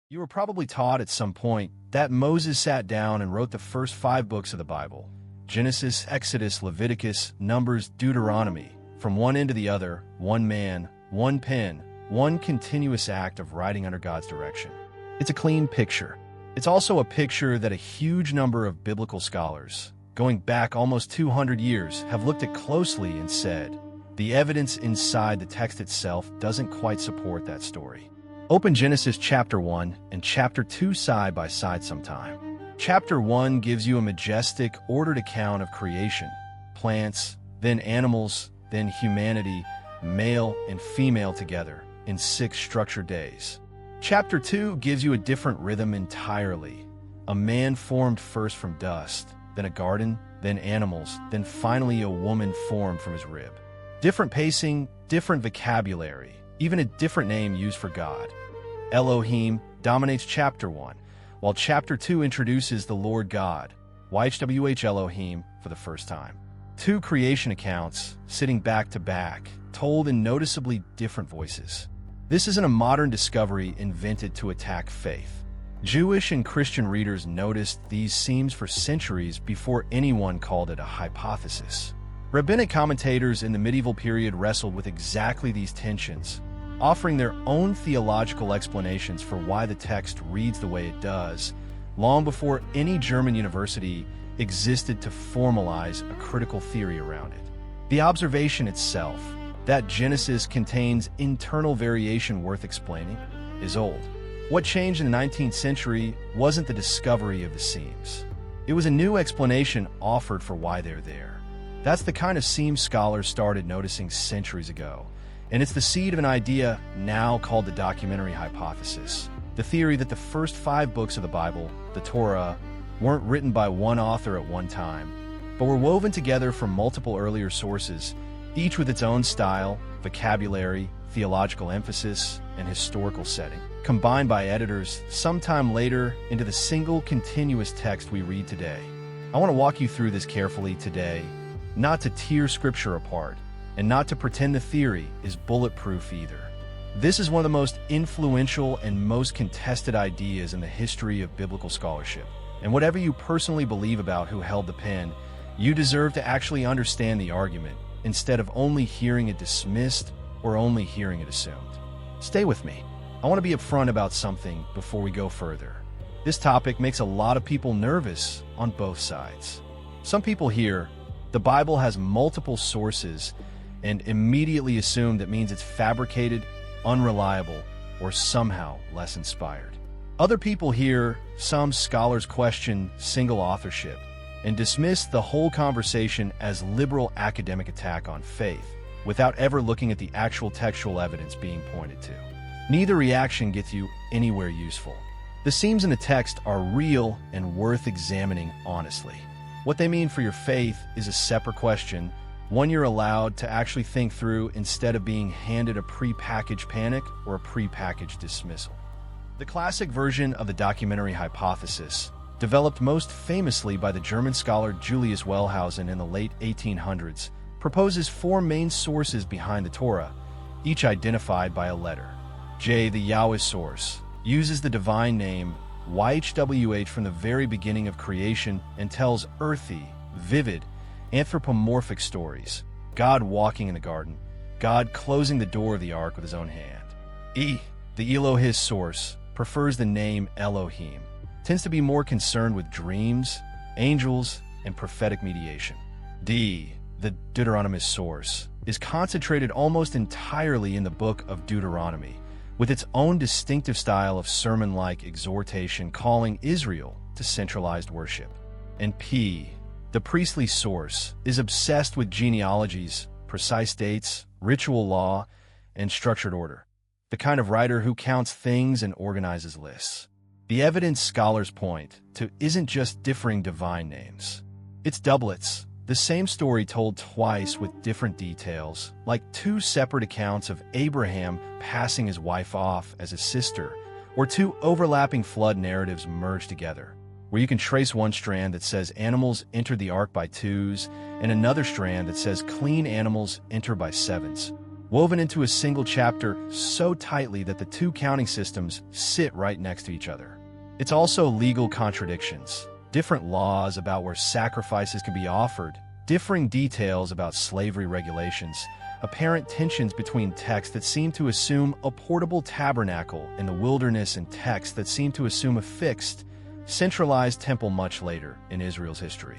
You were probably taught at some point that Moses sat down and wrote the first 5 books of the Bible: Genesis, Exodus, Leviticus, Numbers, Deuteronomy. From one end to the other, one man, one pen, one continuous act of writing under God's direction. It's a clean picture. It's also a picture that a huge number of biblical scholars, going back almost 200 years, have looked at closely and said, the evidence inside the text itself doesn't quite support that story. Open Genesis chapter 1 and chapter 2 side by side sometime. Chapter 1 gives you a majestic, ordered account of creation, plants, then animals, then humanity, male and female together, in 6 structured days. Chapter 2 gives you a different rhythm entirely. A man formed first from dust, then a garden, then animals, then finally a woman formed from his rib. Different pacing, different vocabulary, even a different name used for God. Elohim dominates chapter 1, while chapter 2 introduces the Lord God, YHWH Elohim, for the first time. 2 creation accounts, sitting back to back, told in noticeably different voices. This isn't a modern discovery invented to attack faith. Jewish and Christian readers noticed these seams for centuries before anyone called it a hypothesis. Rabbinic commentators in the medieval period wrestled with exactly these tensions, offering their own theological explanations for why the text reads the way it does, long before any German university existed to formalize a critical theory around it. The observation itself, that Genesis contains internal variation worth explaining, is old. What changed in the 19th century wasn't the discovery of the seams. It was a new explanation offered for why they're there. That's the kind of seam scholars started noticing centuries ago, and it's the seed of an idea now called the documentary hypothesis, the theory that the first 5 books of the Bible, the Torah, weren't written by one author at one time, but were woven together from multiple earlier sources, each with its own style, vocabulary, theological emphasis, and historical setting, combined by editors sometime later into the single continuous text we read today. I want to walk you through this carefully today, not to tear Scripture apart, and not to pretend the theory is bulletproof either. This is one of the most influential and most contested ideas in the history of biblical scholarship. And whatever you personally believe about who held the pen, you deserve to actually understand the argument instead of only hearing it dismissed or only hearing it assumed. Stay with me. I want to be upfront about something before we go further. This topic makes a lot of people nervous on both sides. Some people hear the Bible has multiple sources and immediately assume that means it's fabricated, unreliable, or somehow less inspired. Other people hear some scholars question single authorship and dismiss the whole conversation as liberal academic attack on faith without ever looking at the actual textual evidence being pointed to. Neither reaction gets you anywhere useful. The seams in the text are real and worth examining honestly. What they mean for your faith is a separate question, one you're allowed to actually think through instead of being handed a pre-packaged panic or a pre-packaged dismissal. The classic version of the documentary hypothesis, developed most famously by the German scholar Julius Wellhausen in the late 1800s, proposes 4 main sources behind the Torah, each identified by a letter. J, the Yahweh source, uses the divine name YHWH from the very beginning of creation and tells earthy, vivid, anthropomorphic stories. God walking in the garden, God closing the door of the ark with his own hand. E, the Elohim source, prefers the name Elohim, tends to be more concerned with dreams, angels, and prophetic mediation. D, the Deuteronomist source, is concentrated almost entirely in the book of Deuteronomy, with its own distinctive style of sermon-like exhortation calling Israel to centralized worship. And P, the priestly source, is obsessed with genealogies, precise dates, ritual law, and structured order, the kind of writer who counts things and organizes lists. The evidence scholars point to isn't just differing divine names. It's doublets, the same story told twice with different details, like 2 separate accounts of Abraham passing his wife off as a sister, or 2 overlapping flood narratives merged together, where you can trace one strand that says animals entered the ark by 2s and another strand that says clean animals enter by 7s. woven into a single chapter so tightly that the two counting systems sit right next to each other. It's also legal contradictions, different laws about where sacrifices can be offered, differing details about slavery regulations, apparent tensions between texts that seem to assume a portable tabernacle in the wilderness and texts that seem to assume a fixed, centralized temple much later in Israel's history.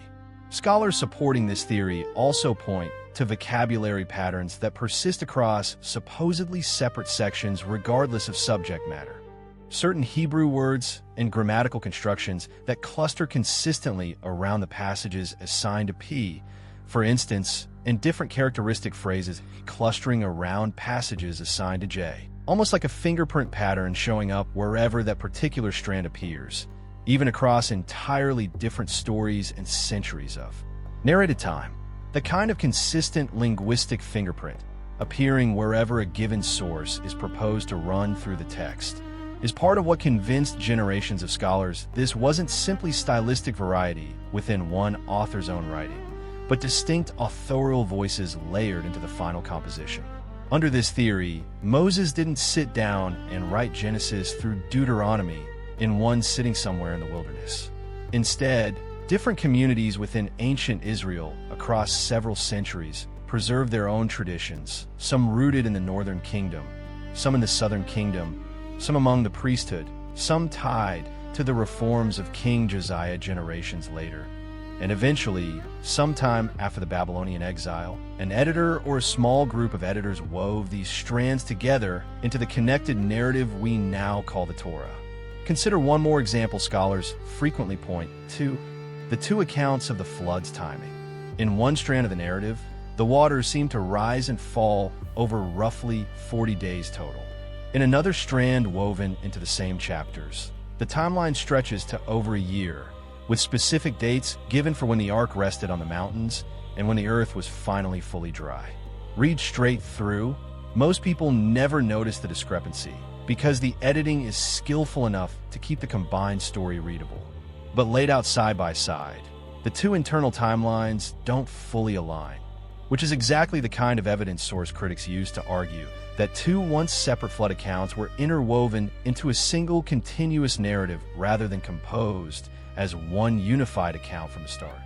Scholars supporting this theory also point to vocabulary patterns that persist across supposedly separate sections regardless of subject matter. Certain Hebrew words and grammatical constructions that cluster consistently around the passages assigned to P, for instance, and different characteristic phrases clustering around passages assigned to J, almost like a fingerprint pattern showing up wherever that particular strand appears, even across entirely different stories and centuries of narrated time. The kind of consistent linguistic fingerprint, appearing wherever a given source is proposed to run through the text, is part of what convinced generations of scholars this wasn't simply stylistic variety within one author's own writing, but distinct authorial voices layered into the final composition. Under this theory, Moses didn't sit down and write Genesis through Deuteronomy in one sitting somewhere in the wilderness. Instead, different communities within ancient Israel across several centuries preserved their own traditions, some rooted in the northern kingdom, some in the southern kingdom, some among the priesthood, some tied to the reforms of King Josiah generations later. And eventually, sometime after the Babylonian exile, an editor or a small group of editors wove these strands together into the connected narrative we now call the Torah. Consider one more example scholars frequently point to: the two accounts of the flood's timing. In one strand of the narrative, the waters seem to rise and fall over roughly 40 days total. In another strand woven into the same chapters, the timeline stretches to over a year, with specific dates given for when the ark rested on the mountains and when the earth was finally fully dry. Read straight through, most people never notice the discrepancy because the editing is skillful enough to keep the combined story readable. But laid out side by side, the two internal timelines don't fully align, which is exactly the kind of evidence source critics use to argue that two once separate flood accounts were interwoven into a single continuous narrative rather than composed as one unified account from the start.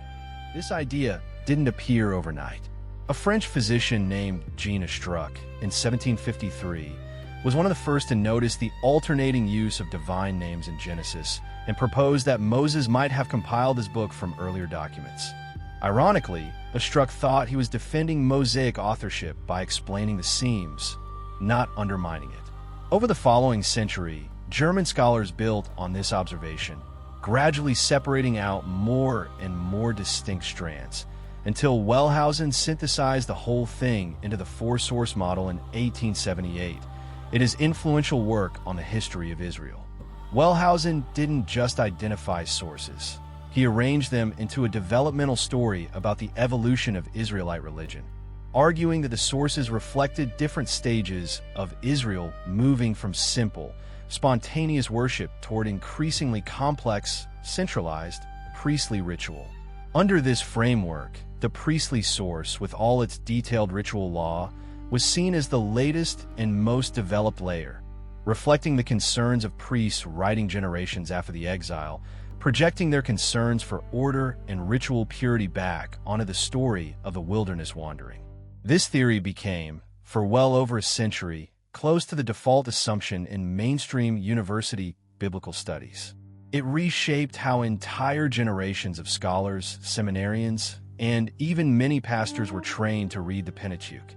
This idea didn't appear overnight. A French physician named Jean Astruc in 1753 was one of the first to notice the alternating use of divine names in Genesis and proposed that Moses might have compiled his book from earlier documents. Ironically, Astruc thought he was defending Mosaic authorship by explaining the seams, not undermining it. Over the following century, German scholars built on this observation, gradually separating out more and more distinct strands, until Wellhausen synthesized the whole thing into the four-source model in 1878. It is influential work on the history of Israel. Wellhausen didn't just identify sources. He arranged them into a developmental story about the evolution of Israelite religion, arguing that the sources reflected different stages of Israel moving from simple, spontaneous worship toward increasingly complex, centralized, priestly ritual. Under this framework, the priestly source, with all its detailed ritual law, was seen as the latest and most developed layer, reflecting the concerns of priests writing generations after the exile, projecting their concerns for order and ritual purity back onto the story of the wilderness wandering. This theory became, for well over a century, close to the default assumption in mainstream university biblical studies. It reshaped how entire generations of scholars, seminarians, and even many pastors were trained to read the Pentateuch,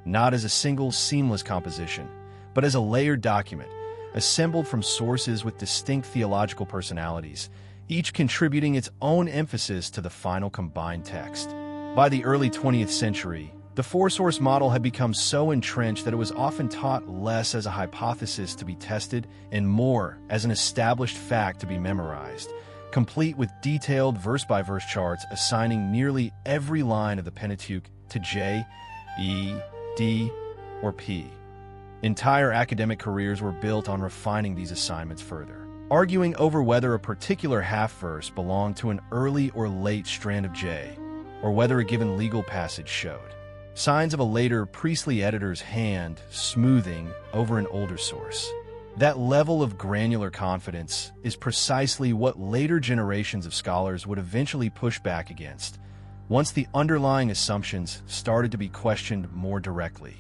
not as a single seamless composition, but as a layered document, assembled from sources with distinct theological personalities, each contributing its own emphasis to the final combined text. By the early 20th century, the four-source model had become so entrenched that it was often taught less as a hypothesis to be tested and more as an established fact to be memorized, complete with detailed verse-by-verse charts assigning nearly every line of the Pentateuch to J, E, D, or P. Entire academic careers were built on refining these assignments further, arguing over whether a particular half-verse belonged to an early or late strand of J, or whether a given legal passage showed. signs of a later priestly editor's hand smoothing over an older source. That level of granular confidence is precisely what later generations of scholars would eventually push back against, once the underlying assumptions started to be questioned more directly.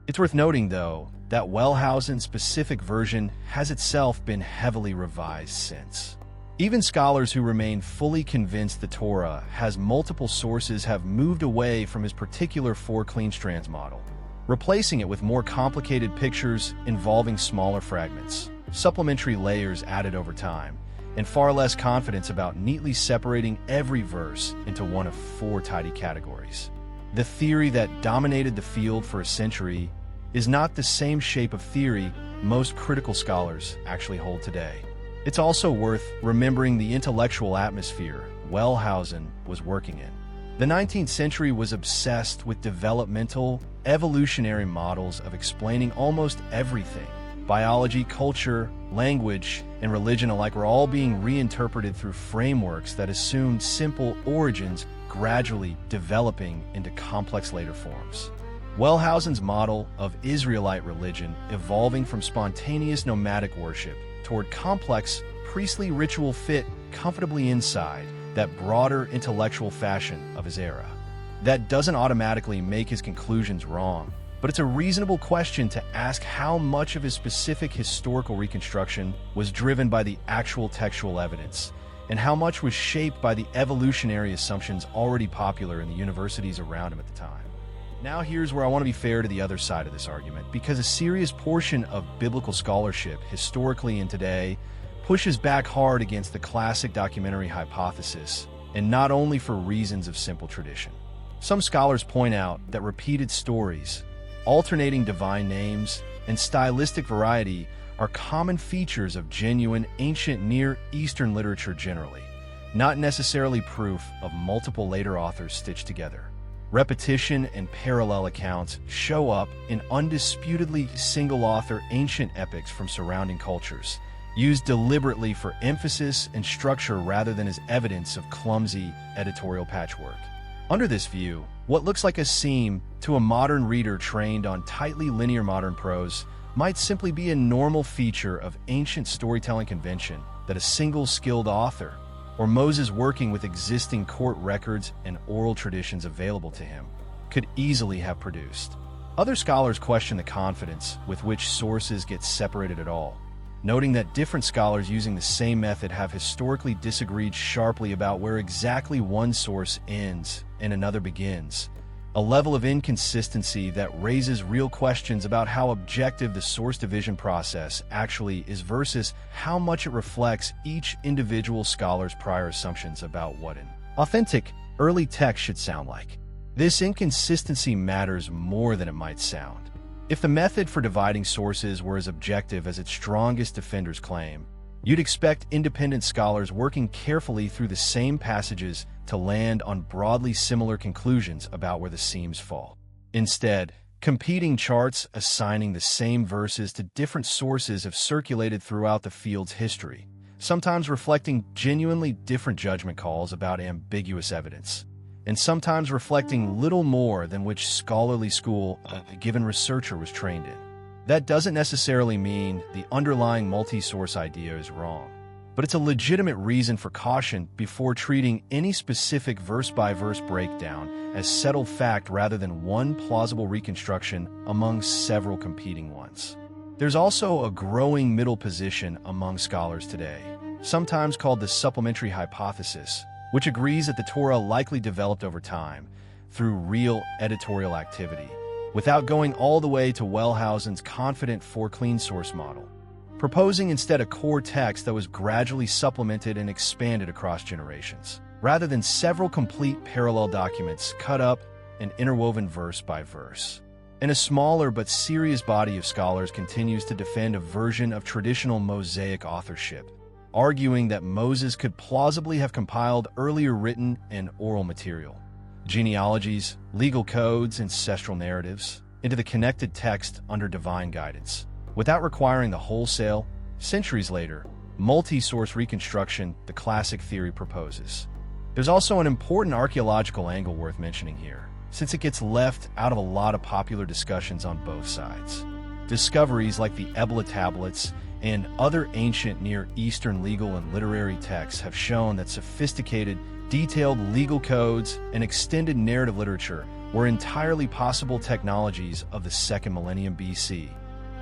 It's worth noting, though, that Wellhausen's specific version has itself been heavily revised since. Even scholars who remain fully convinced the Torah has multiple sources have moved away from his particular four clean strands model, replacing it with more complicated pictures involving smaller fragments, supplementary layers added over time, and far less confidence about neatly separating every verse into one of four tidy categories. The theory that dominated the field for a century is not the same shape of theory most critical scholars actually hold today. It's also worth remembering the intellectual atmosphere Wellhausen was working in. The 19th century was obsessed with developmental, evolutionary models of explaining almost everything. Biology, culture, language, and religion alike were all being reinterpreted through frameworks that assumed simple origins, gradually developing into complex later forms. Wellhausen's model of Israelite religion evolving from spontaneous nomadic worship toward complex, priestly ritual fit comfortably inside that broader intellectual fashion of his era. That doesn't automatically make his conclusions wrong, but it's a reasonable question to ask how much of his specific historical reconstruction was driven by the actual textual evidence, and how much was shaped by the evolutionary assumptions already popular in the universities around him at the time. Now here's where I want to be fair to the other side of this argument, because a serious portion of biblical scholarship, historically and today, pushes back hard against the classic documentary hypothesis, and not only for reasons of simple tradition. Some scholars point out that repeated stories, alternating divine names, and stylistic variety are common features of genuine ancient Near Eastern literature generally, not necessarily proof of multiple later authors stitched together. Repetition and parallel accounts show up in undisputedly single-author ancient epics from surrounding cultures, used deliberately for emphasis and structure rather than as evidence of clumsy editorial patchwork. Under this view, what looks like a seam to a modern reader trained on tightly linear modern prose might simply be a normal feature of ancient storytelling convention that a single skilled author, or Moses working with existing court records and oral traditions available to him, could easily have produced. Other scholars question the confidence with which sources get separated at all, noting that different scholars using the same method have historically disagreed sharply about where exactly one source ends and another begins, a level of inconsistency that raises real questions about how objective the source division process actually is versus how much it reflects each individual scholar's prior assumptions about what an authentic early text should sound like. This inconsistency matters more than it might sound. If the method for dividing sources were as objective as its strongest defenders claim, you'd expect independent scholars working carefully through the same passages to land on broadly similar conclusions about where the seams fall. Instead, competing charts assigning the same verses to different sources have circulated throughout the field's history, sometimes reflecting genuinely different judgment calls about ambiguous evidence, and sometimes reflecting little more than which scholarly school a given researcher was trained in. That doesn't necessarily mean the underlying multi-source idea is wrong, but it's a legitimate reason for caution before treating any specific verse-by-verse breakdown as settled fact rather than one plausible reconstruction among several competing ones. There's also a growing middle position among scholars today, sometimes called the supplementary hypothesis, which agrees that the Torah likely developed over time through real editorial activity, without going all the way to Wellhausen's confident four-clean source model, proposing instead a core text that was gradually supplemented and expanded across generations, rather than several complete parallel documents cut up and interwoven verse by verse. And a smaller but serious body of scholars continues to defend a version of traditional Mosaic authorship, arguing that Moses could plausibly have compiled earlier written and oral material, genealogies, legal codes, ancestral narratives, into the connected text under divine guidance, without requiring the wholesale, centuries later, multi-source reconstruction the classic theory proposes. There's also an important archaeological angle worth mentioning here. since it gets left out of a lot of popular discussions on both sides. Discoveries like the Ebla tablets and other ancient Near Eastern legal and literary texts have shown that sophisticated, detailed legal codes and extended narrative literature were entirely possible technologies of the 2nd millennium BC.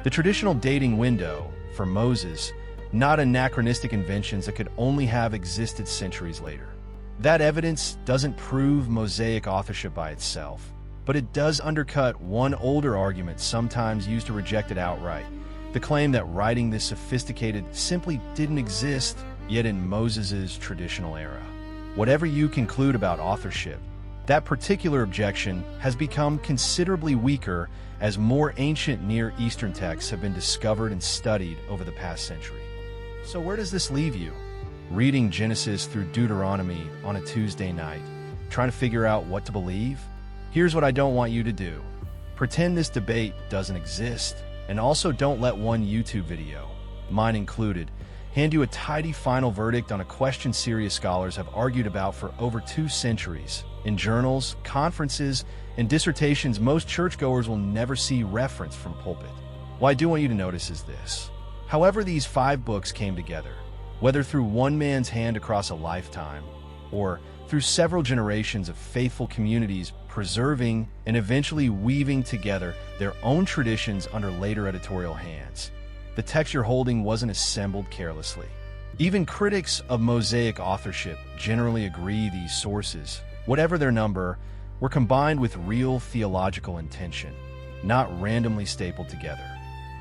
The traditional dating window, for Moses, not anachronistic inventions that could only have existed centuries later. That evidence doesn't prove Mosaic authorship by itself, but it does undercut one older argument sometimes used to reject it outright, the claim that writing this sophisticated simply didn't exist yet in Moses's traditional era. Whatever you conclude about authorship, that particular objection has become considerably weaker as more ancient Near Eastern texts have been discovered and studied over the past century. So where does this leave you? Reading Genesis through Deuteronomy on a Tuesday night, trying to figure out what to believe? Here's what I don't want you to do. Pretend this debate doesn't exist, and also don't let one YouTube video, mine included, hand you a tidy final verdict on a question serious scholars have argued about for over 2 centuries, in journals, conferences, and dissertations most churchgoers will never see reference from pulpit. What I do want you to notice is this. However these 5 books came together, whether through one man's hand across a lifetime, or through several generations of faithful communities preserving and eventually weaving together their own traditions under later editorial hands, the text you're holding wasn't assembled carelessly. Even critics of Mosaic authorship generally agree these sources, whatever their number, were combined with real theological intention, not randomly stapled together.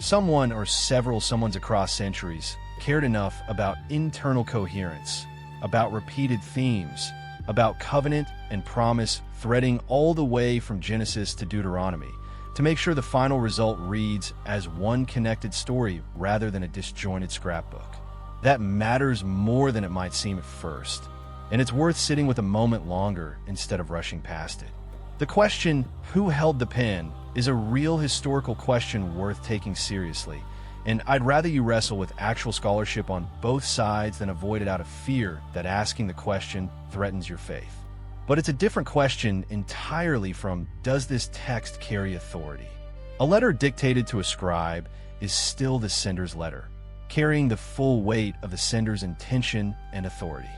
Someone or several someones across centuries cared enough about internal coherence, about repeated themes, about covenant and promise threading all the way from Genesis to Deuteronomy, to make sure the final result reads as one connected story rather than a disjointed scrapbook. That matters more than it might seem at first, and it's worth sitting with a moment longer instead of rushing past it. The question, who held the pen, is a real historical question worth taking seriously, and I'd rather you wrestle with actual scholarship on both sides than avoid it out of fear that asking the question threatens your faith. But it's a different question entirely from, does this text carry authority? A letter dictated to a scribe is still the sender's letter, carrying the full weight of the sender's intention and authority.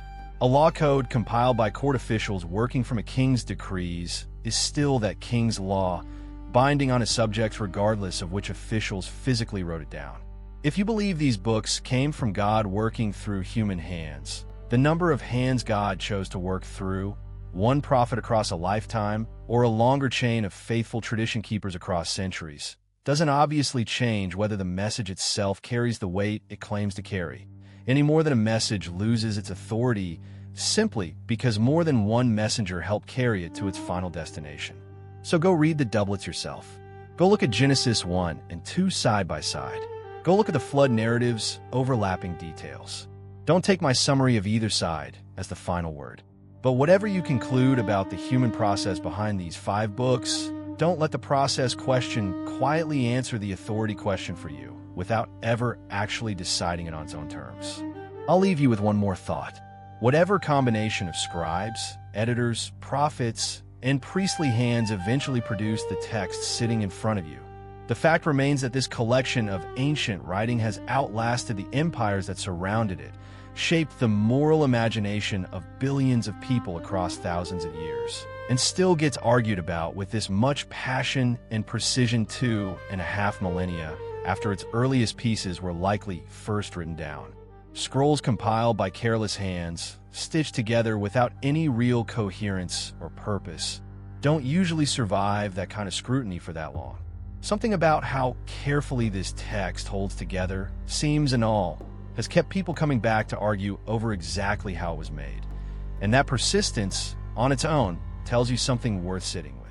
A law code compiled by court officials working from a king's decrees is still that king's law, binding on his subjects regardless of which officials physically wrote it down. If you believe these books came from God working through human hands, the number of hands God chose to work through, one prophet across a lifetime, or a longer chain of faithful tradition keepers across centuries, doesn't obviously change whether the message itself carries the weight it claims to carry, any more than a message loses its authority simply because more than one messenger helped carry it to its final destination. So go read the doublets yourself. Go look at Genesis 1 and 2 side by side. Go look at the flood narrative's overlapping details. Don't take my summary of either side as the final word. But whatever you conclude about the human process behind these 5 books, don't let the process question quietly answer the authority question for you without ever actually deciding it on its own terms. I'll leave you with one more thought. Whatever combination of scribes, editors, prophets, and priestly hands eventually produced the text sitting in front of you, the fact remains that this collection of ancient writing has outlasted the empires that surrounded it, shaped the moral imagination of billions of people across thousands of years, and still gets argued about with this much passion and precision 2.5 millennia after its earliest pieces were likely first written down. Scrolls compiled by careless hands, stitched together without any real coherence or purpose, don't usually survive that kind of scrutiny for that long. Something about how carefully this text holds together, seams and all, has kept people coming back to argue over exactly how it was made. And that persistence, on its own, tells you something worth sitting with.